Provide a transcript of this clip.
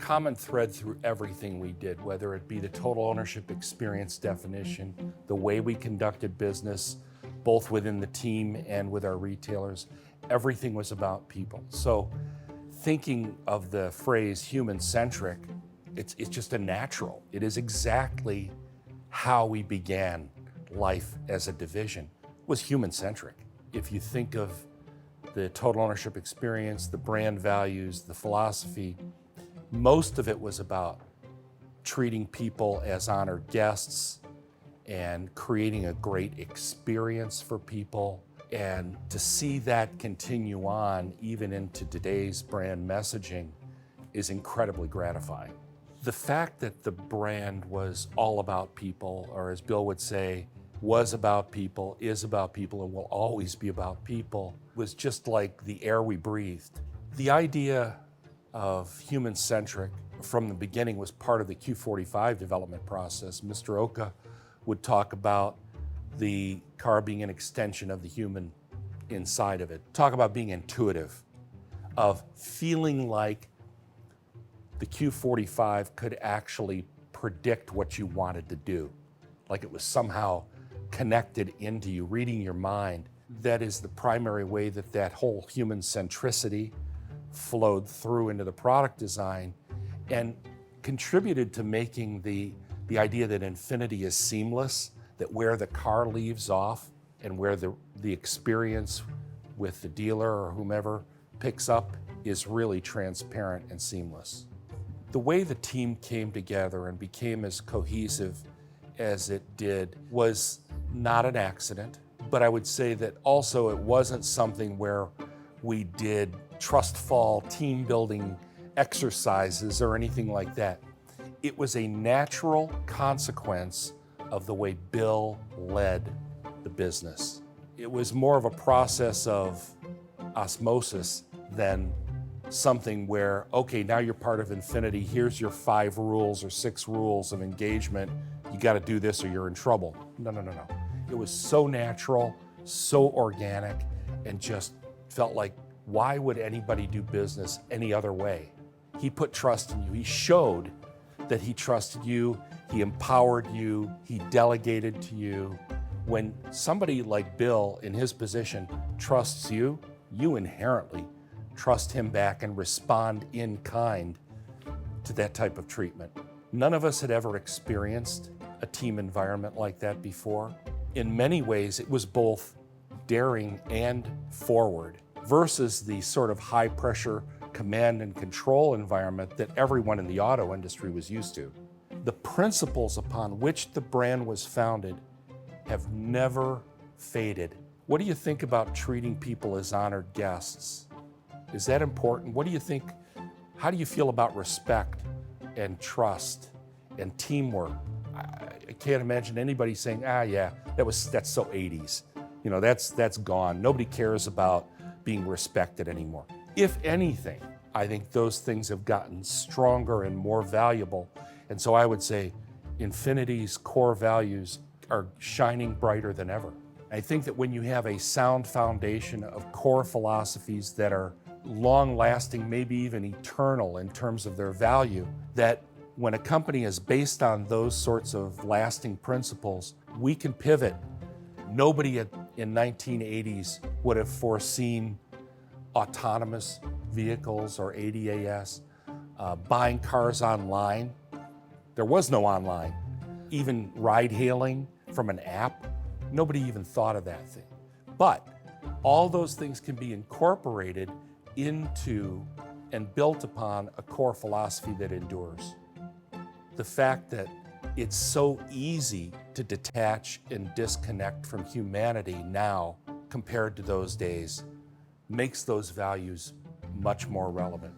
common thread through everything we did, whether it be the total ownership experience definition, the way we conducted business, both within the team and with our retailers, everything was about people. So thinking of the phrase human-centric, it's just a natural. It is exactly how we began life as a division, was human-centric. If you think of the total ownership experience, the brand values, the philosophy, most of it was about treating people as honored guests and creating a great experience for people. And to see that continue on even into today's brand messaging is incredibly gratifying. The fact that the brand was all about people, or as Bill would say, was about people, is about people, and will always be about people, was just like the air we breathed. The idea of human-centric from the beginning was part of the Q45 development process. Mr. Oka would talk about the car being an extension of the human inside of it. Talk about being intuitive, of feeling like the Q45 could actually predict what you wanted to do, like it was somehow connected into you, reading your mind. That is the primary way that that whole human centricity flowed through into the product design and contributed to making the idea that Infiniti is seamless, that where the car leaves off and where the experience with the dealer or whomever picks up is really transparent and seamless. The way the team came together and became as cohesive as it did was not an accident, but I would say that also it wasn't something where we did trust fall team building exercises or anything like that. It was a natural consequence of the way Bill led the business. It was more of a process of osmosis than something where, okay, now you're part of Infiniti, here's your 5 rules or 6 rules of engagement, you gotta do this or you're in trouble. No. It was so natural, so organic, and just felt like, why would anybody do business any other way? He put trust in you. He showed that he trusted you, he empowered you, he delegated to you. When somebody like Bill in his position trusts you, you inherently trust him back and respond in kind to that type of treatment. None of us had ever experienced a team environment like that before. In many ways, it was both daring and forward versus the sort of high pressure command and control environment that everyone in the auto industry was used to. The principles upon which the brand was founded have never faded. What do you think about treating people as honored guests? Is that important? What do you think? How do you feel about respect and trust and teamwork? I can't imagine anybody saying, yeah, that's so 80s. You know, that's gone. Nobody cares about being respected anymore. If anything, I think those things have gotten stronger and more valuable. And so I would say Infiniti's core values are shining brighter than ever. I think that when you have a sound foundation of core philosophies that are long-lasting, maybe even eternal in terms of their value, that when a company is based on those sorts of lasting principles, we can pivot. Nobody in 1980s would have foreseen autonomous vehicles or ADAS, buying cars online. There was no online. Even ride-hailing from an app, nobody even thought of that thing. But all those things can be incorporated into and built upon a core philosophy that endures. The fact that it's so easy to detach and disconnect from humanity now compared to those days makes those values much more relevant.